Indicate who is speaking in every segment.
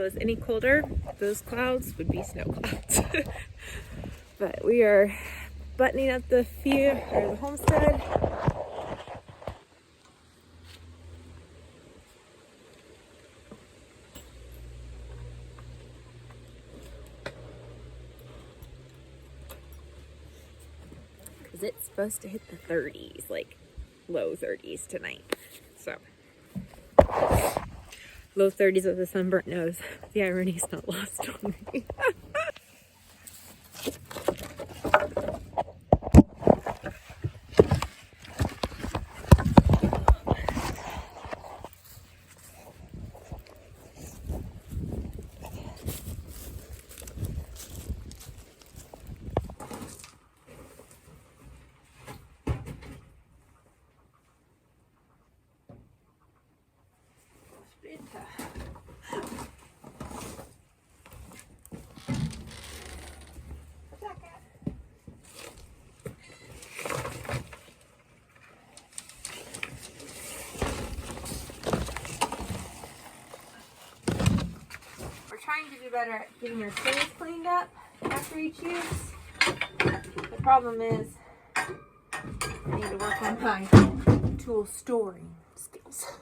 Speaker 1: was any colder, those clouds would be snow clouds. But we are buttoning up the homestead. Because it's supposed to hit the 30s, like low 30s tonight. So, low 30s with a sunburnt nose. The irony is not lost on me. Trying to do better at getting your tools cleaned up after each use. The problem is I need to work on my tool storing skills.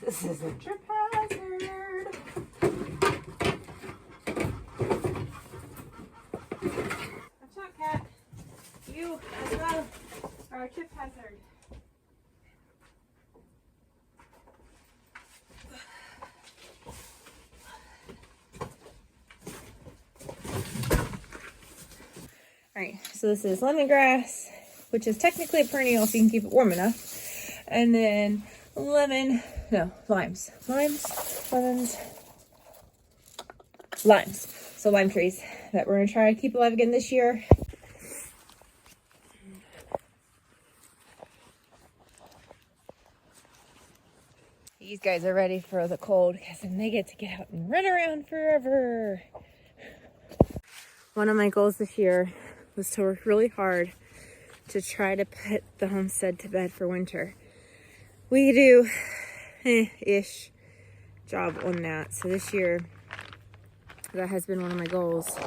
Speaker 1: This is a trip hazard. Watch out, cat. You as well are a trip hazard. Alright, so this is lemongrass, which is technically a perennial if you can keep it warm enough. And then limes. So lime trees that we're going to try to keep alive again this year. These guys are ready for the cold because then they get to get out and run around forever. One of my goals this year was to work really hard to try to put the homestead to bed for winter. We do ish job on that. So this year, that has been one of my goals.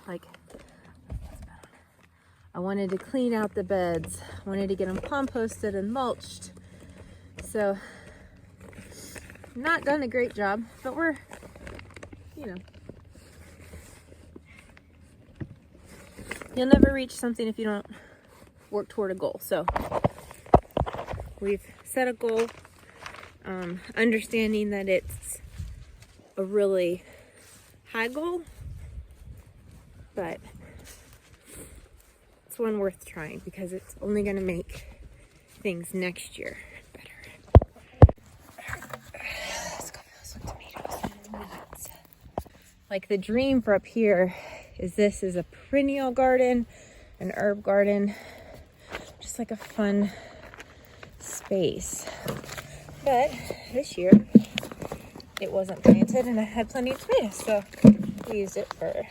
Speaker 1: Like, I wanted to clean out the beds. I wanted to get them composted and mulched. So, not done a great job, but we're, you know. You'll never reach something if you don't work toward a goal. So we've set a goal, understanding that it's a really high goal, but it's one worth trying because it's only going to make things next year better. Let's go for some tomatoes. Like the dream for up here is this is a perennial garden, an herb garden, just like a fun space. But this year it wasn't planted and I had plenty of tomatoes, so we used it for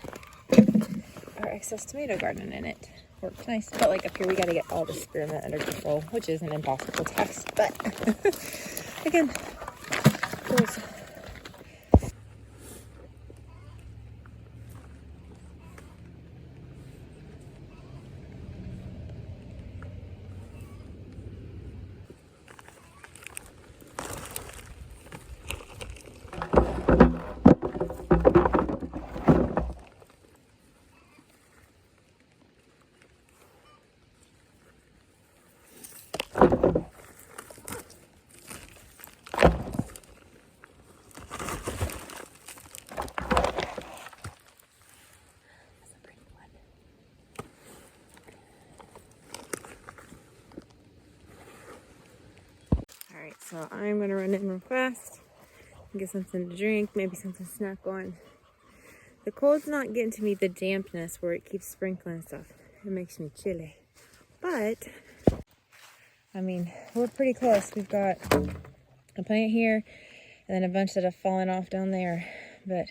Speaker 1: our excess tomato garden and it worked nice. But like up here we got to get all the spearmint under control, which is an impossible task, but again, goals. Alright, so I'm going to run in real fast and get something to drink, maybe something to snack on. The cold's not getting to me, the dampness where it keeps sprinkling stuff. It makes me chilly. But, I mean, we're pretty close. We've got a plant here and then a bunch that have fallen off down there. But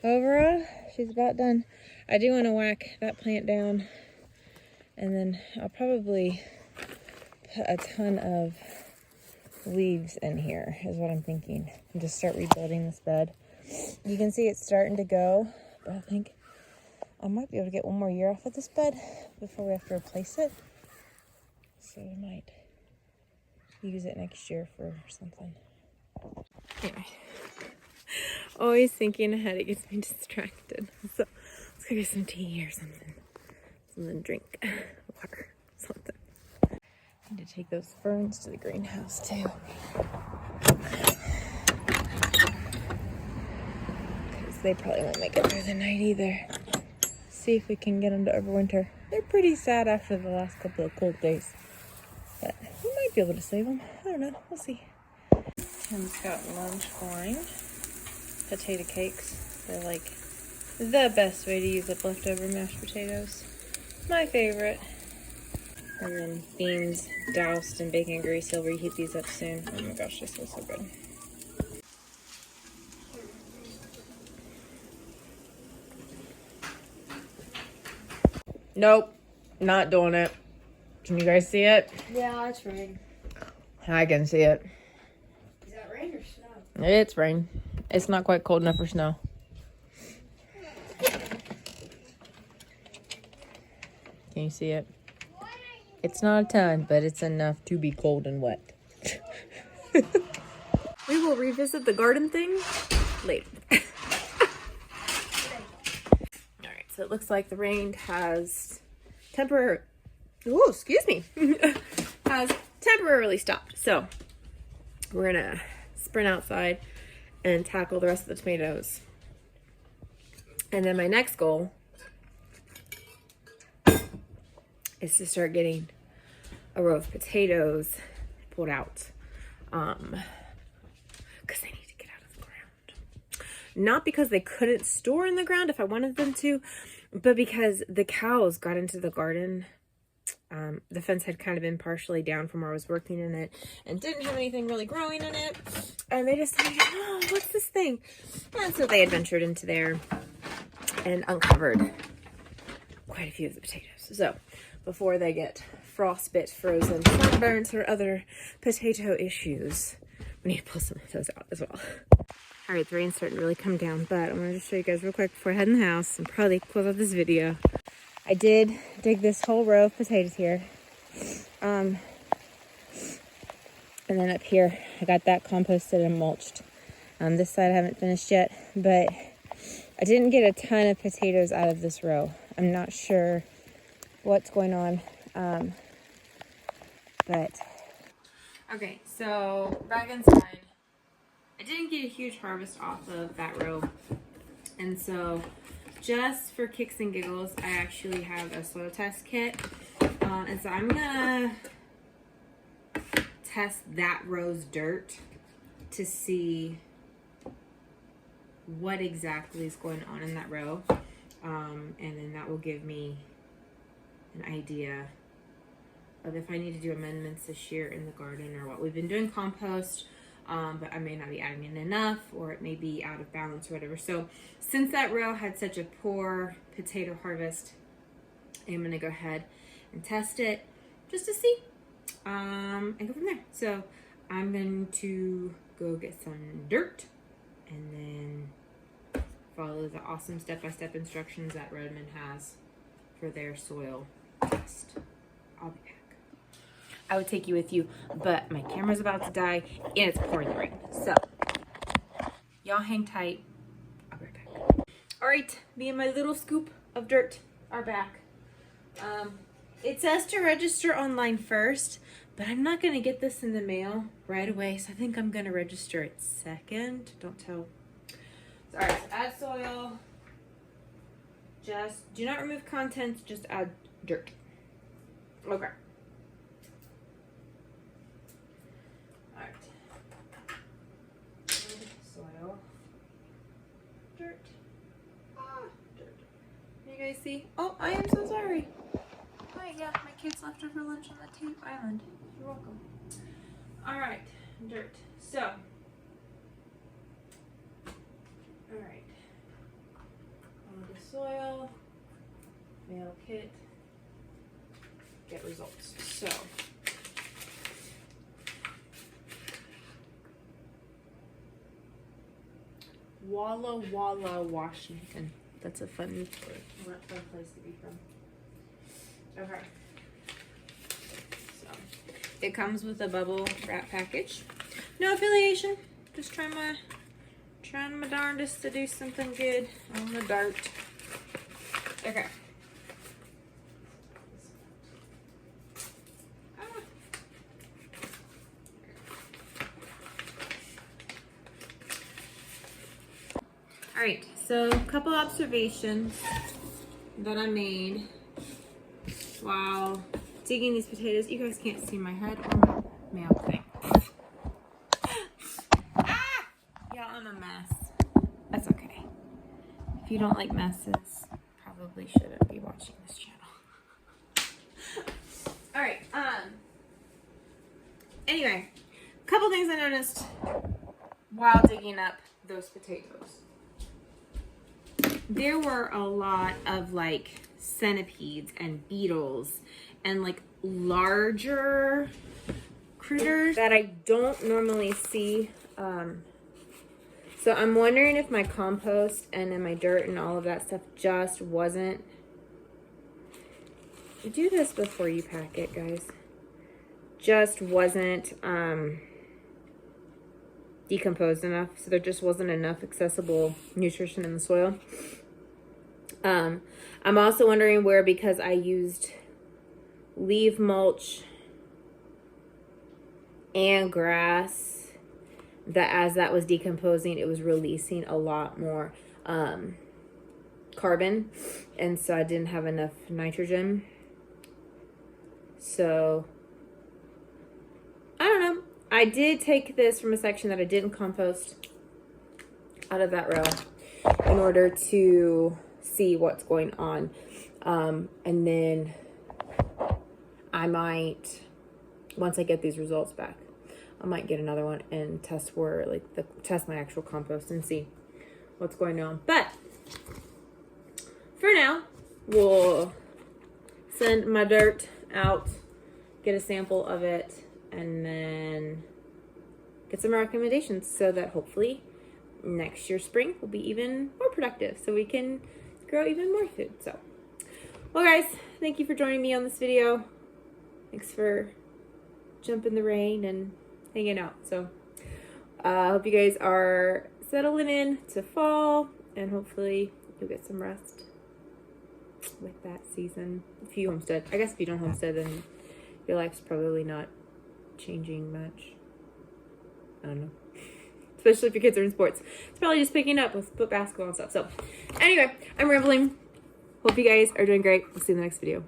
Speaker 1: overall, she's about done. I do want to whack that plant down And then I'll probably put a ton of leaves in here is what I'm thinking. And just start rebuilding this bed. You can see it's starting to go, but I think I might be able to get one more year off of this bed before we have to replace it. So we might use it next year for something. Anyway, always thinking ahead, it gets me distracted. So let's go get some tea or something. Something to drink, water, something. I need to take those ferns to the greenhouse too. Because they probably won't make it through the night either. See if we can get them to overwinter. They're pretty sad after the last couple of cold days. But we might be able to save them. I don't know. We'll see. Tim's got lunch for him. Potato cakes. They're like the best way to use up leftover mashed potatoes. My favorite. And then beans doused in bacon grease. He'll reheat these up soon. Oh my gosh, they smell so good. Nope, not doing it. Can you guys see it?
Speaker 2: Yeah, it's rain.
Speaker 1: I can see it.
Speaker 2: Is that rain or snow?
Speaker 1: It's rain. It's not quite cold enough for snow. Can you see it? It's not a ton, but it's enough to be cold and wet. We will revisit the garden thing later. Alright, so it looks like the rain has has temporarily stopped. So we're gonna sprint outside and tackle the rest of the tomatoes. And then my next goal is to start getting a row of potatoes pulled out. Because they need to get out of the ground. Not because they couldn't store in the ground if I wanted them to, but because the cows got into the garden. The fence had kind of been partially down from where I was working in it and didn't have anything really growing in it. And they decided, oh, what's this thing? And so they adventured into there and uncovered quite a few of the potatoes. So before they get frostbite, frozen, sunburns, or other potato issues, we need to pull some of those out as well. All right, the rain's starting to really come down, but I'm going to just show you guys real quick before I head in the house and probably close out this video. I did dig this whole row of potatoes here. And then up here, I got that composted and mulched. This side I haven't finished yet, but I didn't get a ton of potatoes out of this row. I'm not sure what's going on, but okay, so back inside, I didn't get a huge harvest off of that row, and so just for kicks and giggles, I actually have a soil test kit, and so I'm gonna test that row's dirt to see what exactly is going on in that row, and then that will give me an idea of if I need to do amendments this year in the garden or what. We've been doing compost, but I may not be adding in enough, or it may be out of balance or whatever. So since that row had such a poor potato harvest, I'm gonna go ahead and test it just to see, and go from there. So I'm going to go get some dirt and then follow the awesome step-by-step instructions that Redmond has for their soil test. I'll be back. I would take you with you, but my camera's about to die and it's pouring rain. So y'all hang tight. I'll be right back. All right, me and my little scoop of dirt are back. It says to register online first, but I'm not gonna get this in the mail right away, so I think I'm gonna register it second. Don't tell. So, all right, so add soil. Just do not remove contents, just add dirt. Okay. Alright. Soil. Dirt. Dirt. Can you guys see? Oh, I am so sorry. Right, yeah, my kids left over lunch on the tape island. You're welcome. Alright, dirt. So. Alright. On the soil. Mail kit. get results. So Walla Walla, Washington. That's a fun place to be from. Okay. So it comes with a bubble wrap package. No affiliation. Just trying my darndest to do something good on the dart. Okay. All right, so a couple observations that I made while digging these potatoes. You guys can't see my head or my mouth thing. Ah! Y'all, I'm a mess. That's okay. If you don't like messes, probably shouldn't be watching this channel. All right, anyway, a couple things I noticed while digging up those potatoes. There were a lot of like centipedes and beetles and like larger critters that I don't normally see. So I'm wondering if my compost and then my dirt and all of that stuff just wasn't. Do this before you pack it, guys. Just wasn't decomposed enough, so there just wasn't enough accessible nutrition in the soil. I'm also wondering where, because I used leaf mulch and grass, that as that was decomposing, it was releasing a lot more carbon, and so I didn't have enough nitrogen. So I don't know. I did take this from a section that I didn't compost out of that row in order to see what's going on. And then I might, once I get these results back, I might get another one and test where, like, test my actual compost and see what's going on. But for now, we'll send my dirt out, get a sample of it, and then get some recommendations so that hopefully next year's spring will be even more productive, so we can grow even more food. So, well guys, thank you for joining me on this video. Thanks for jumping the rain and hanging out. So I hope you guys are settling in to fall, and hopefully you'll get some rest with that season. If you homestead, I guess if you don't homestead, then your life's probably not changing much. I don't know. Especially if your kids are in sports. It's probably just picking up with basketball and stuff. So anyway, I'm rambling. Hope you guys are doing great. We'll see you in the next video.